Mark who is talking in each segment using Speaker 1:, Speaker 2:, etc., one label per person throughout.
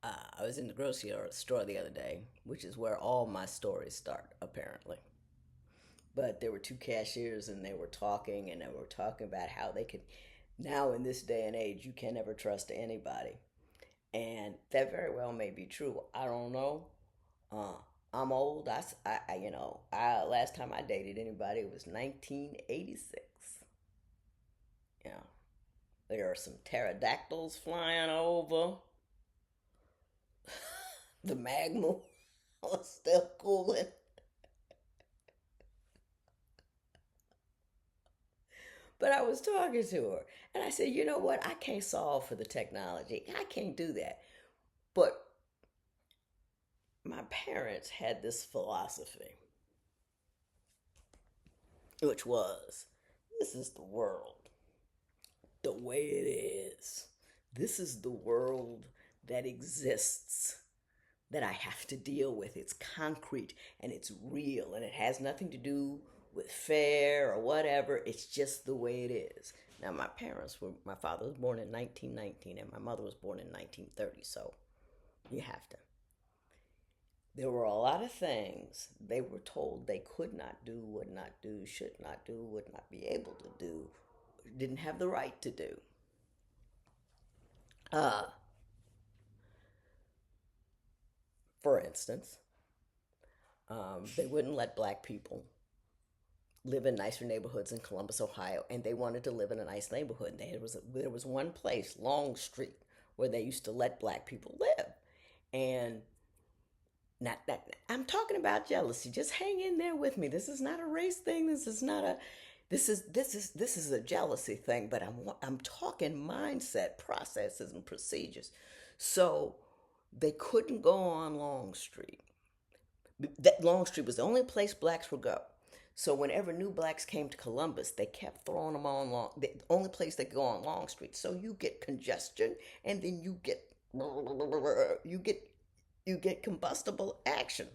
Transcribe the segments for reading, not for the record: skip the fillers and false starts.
Speaker 1: I was in the grocery store the other day, which is where all my stories start, apparently. But there were two cashiers and they were talking and they were talking about how they could, now in this day and age, you can never trust anybody. And that very well may be true. I don't know. Uh, I'm old. Last time I dated anybody was 1986. Yeah, there are some pterodactyls flying over. The magma was still cooling. But I was talking to her and I said, you know what? I can't solve for the technology. I can't do that. But my parents had this philosophy, which was this is the world the way it is. This is the world that exists that I have to deal with. It's concrete and it's real and it has nothing to do with fair or whatever. It's just the way it is. Now, my father was born in 1919 and my mother was born in 1930, so you have to. There were a lot of things they were told they could not do, would not do, should not do, would not be able to do, didn't have the right to do. Uh, for instance, they wouldn't let black people live in nicer neighborhoods in Columbus, Ohio, and they wanted to live in a nice neighborhood. There was one place, Long Street, where they used to let black people live, and I'm talking about jealousy. Just hang in there with me. This is not a race thing. This is a jealousy thing. But I'm talking mindset, processes, and procedures. So they couldn't go on Long Street. That Long Street was the only place blacks would go. So whenever new blacks came to Columbus, they kept throwing them on the only place they could go on Long Street. So you get congestion, and then you get you get combustible action.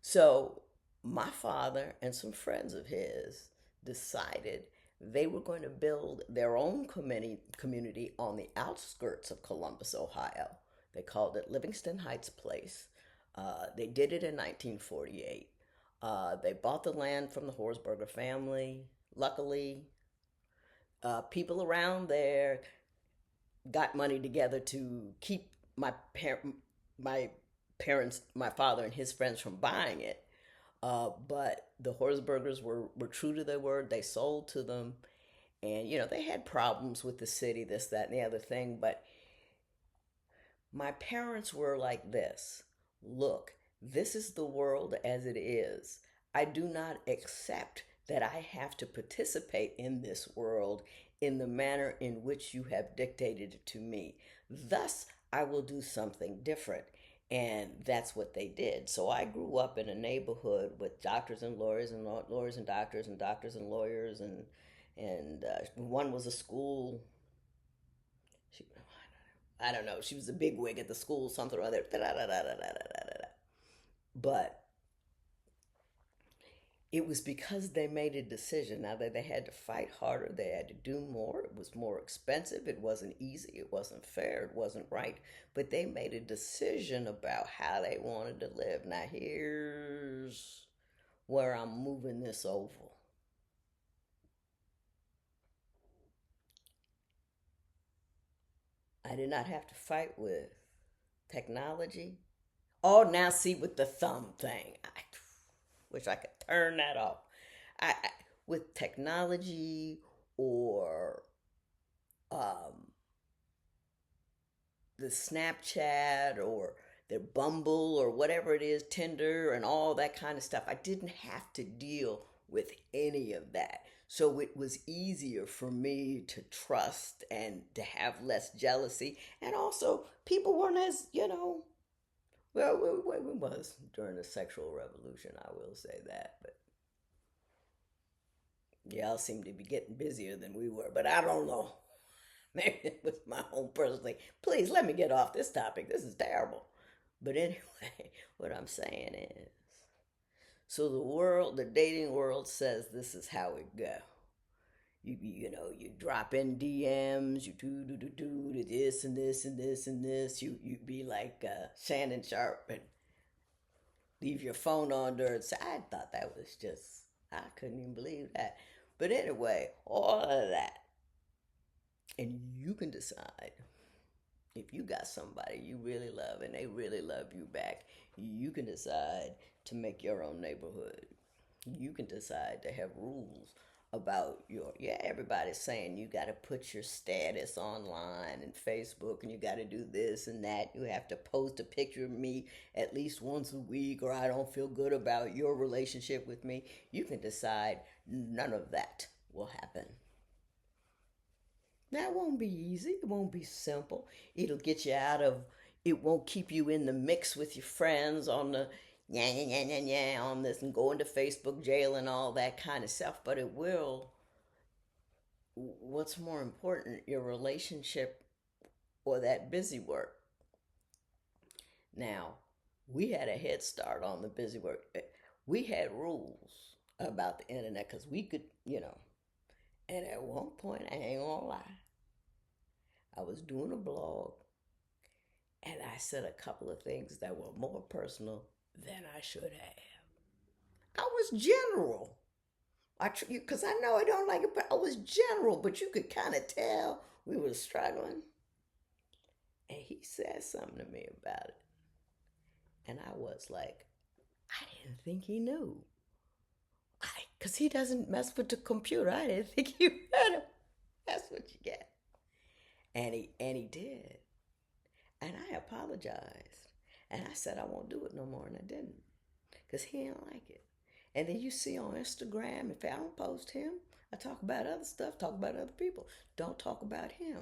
Speaker 1: So my father and some friends of his decided they were going to build their own community on the outskirts of Columbus, Ohio. They called it Livingston Heights Place. They did it in 1948. They bought the land from the Horsberger family. Luckily, people around there got money together to keep my parents, my father and his friends from buying it. But the Horsbergers were true to their word. They sold to them, and they had problems with the city, this, that, and the other thing. But my parents were like this: look, this is the world as it is. I do not accept that I have to participate in this world in the manner in which you have dictated it to me. Thus, I will do something different. And that's what they did. So I grew up in a neighborhood with doctors and lawyers and lawyers and doctors and lawyers and one was a school. She, I don't know. She was a big wig at the school, something or other. But it was because they made a decision. Now that they had to fight harder, they had to do more. It was more expensive. It wasn't easy. It wasn't fair. It wasn't right. But they made a decision about how they wanted to live. Now, here's where I'm moving this over. I did not have to fight with technology. Oh, now see with the thumb thing. I wish I could turn that off. I with technology or um, the Snapchat or their Bumble or whatever it is, Tinder and all that kind of stuff. I didn't have to deal with any of that. So it was easier for me to trust and to have less jealousy. And also, people weren't as, well, we was during the sexual revolution, I will say that. But y'all seem to be getting busier than we were. But I don't know. Maybe it was my own personal thing. Please let me get off this topic. This is terrible. But anyway, what I'm saying is, so the dating world says this is how it go. You drop in DMs, you do this and this and this and this. You be like Shannon Sharp and leave your phone on during. So I thought that was just, I couldn't even believe that. But anyway, all of that, and you can decide if you got somebody you really love and they really love you back. You can decide to make your own neighborhood. You can decide to have rules about your, yeah, everybody's saying you got to put your status online and Facebook, and you got to do this and that. You have to post a picture of me at least once a week, or I don't feel good about your relationship with me. You can decide none of that will happen. That won't be easy. It won't be simple. It'll get you out of, it won't keep you in the mix with your friends on the yeah, yeah, yeah, yeah, yeah, on this and going to Facebook jail and all that kind of stuff. But it will, what's more important, your relationship or that busy work? Now, we had a head start on the busy work. We had rules about the internet because we could, and at one point, I ain't gonna lie, I was doing a blog and I said a couple of things that were more personal than I should have. I was general. Because I know I don't like it, but I was general, but you could kind of tell we were struggling. And he said something to me about it. And I was like, I didn't think he knew. Because he doesn't mess with the computer. I didn't think he read him. That's what you get. And he did. And I apologized. And I said I won't do it no more, and I didn't. Because he didn't like it. And then you see on Instagram, if I don't post him, I talk about other stuff, talk about other people. Don't talk about him.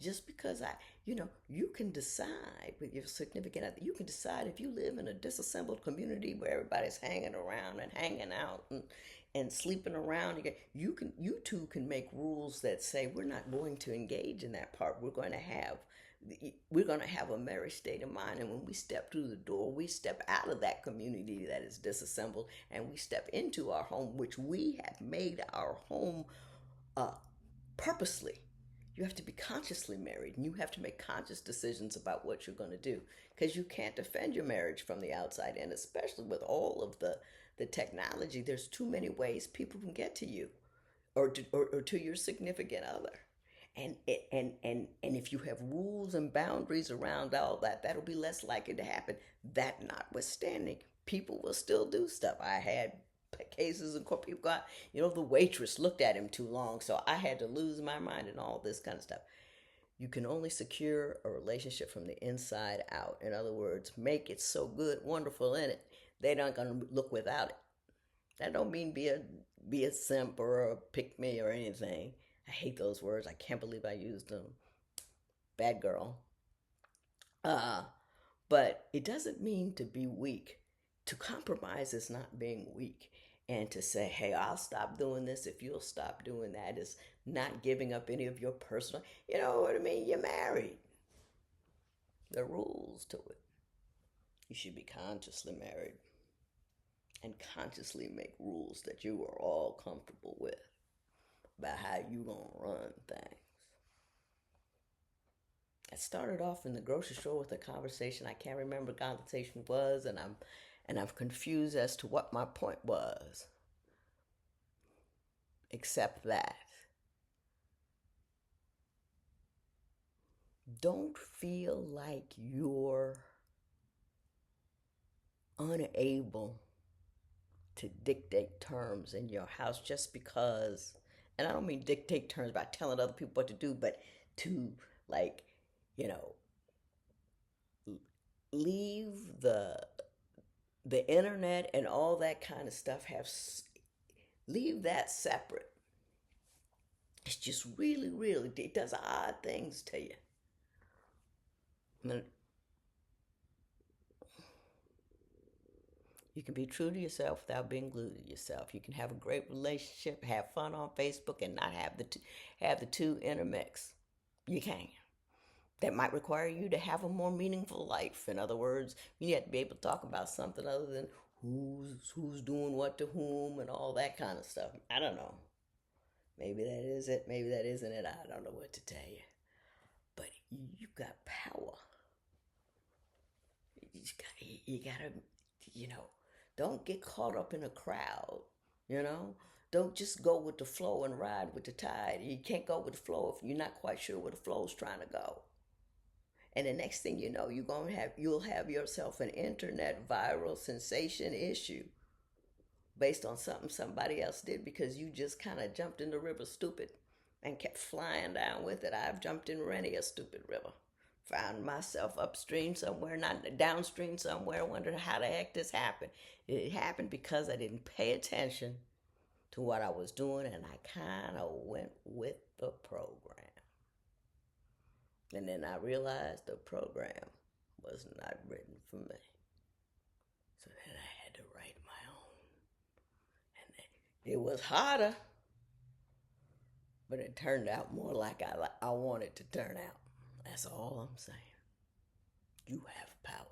Speaker 1: Just because you can decide with your significant other, you can decide if you live in a disassembled community where everybody's hanging around and hanging out and sleeping around. You two can make rules that say we're not going to engage in that part. We're going to have a merry state of mind, and when we step through the door, we step out of that community that is disassembled, and we step into our home, which we have made our home uh, purposely. You have to be consciously married, and you have to make conscious decisions about what you're going to do, because you can't defend your marriage from the outside, and especially with all of the technology, there's too many ways people can get to you or to your significant other. And if you have rules and boundaries around all that, that'll be less likely to happen. That notwithstanding, people will still do stuff. I had cases in court, people got, the waitress looked at him too long, so I had to lose my mind and all this kind of stuff. You can only secure a relationship from the inside out. In other words, make it so good, wonderful in it, they're not going to look without it. That don't mean be a simp or a pick me or anything. I hate those words. I can't believe I used them. Bad girl. Uh, but it doesn't mean to be weak. To compromise is not being weak. And to say, hey, I'll stop doing this if you'll stop doing that is not giving up any of your personal, you know what I mean? You're married. There are rules to it. You should be consciously married and consciously make rules that you are all comfortable with about how you gonna run things. I started off in the grocery store with a conversation. I can't remember what the conversation was, and I'm confused as to what my point was. Except that don't feel like you're unable to dictate terms in your house just because, and I don't mean dictate terms by telling other people what to do, but to, like, you know, leave the internet and all that kind of stuff, leave that separate. It's just really, really, it does odd things to you. You can be true to yourself without being glued to yourself. You can have a great relationship, have fun on Facebook, and not have the two intermix. You can. That might require you to have a more meaningful life. In other words, you have to be able to talk about something other than who's doing what to whom and all that kind of stuff. I don't know. Maybe that is it. Maybe that isn't it. I don't know what to tell you. But you got power. You gotta, you know, don't get caught up in a crowd. You know, don't just go with the flow and ride with the tide. You can't go with the flow if you're not quite sure where the flow's trying to go. And the next thing you know, you'll have yourself an internet viral sensation issue based on something somebody else did because you just kind of jumped in the river stupid and kept flying down with it. I've jumped in many a stupid river. Found myself upstream somewhere, not downstream somewhere, wondering how the heck this happened. It happened because I didn't pay attention to what I was doing and I kind of went with the program. And then I realized the program was not written for me. So then I had to write my own. And it was harder, but it turned out more like I wanted to turn out. That's all I'm saying. You have power.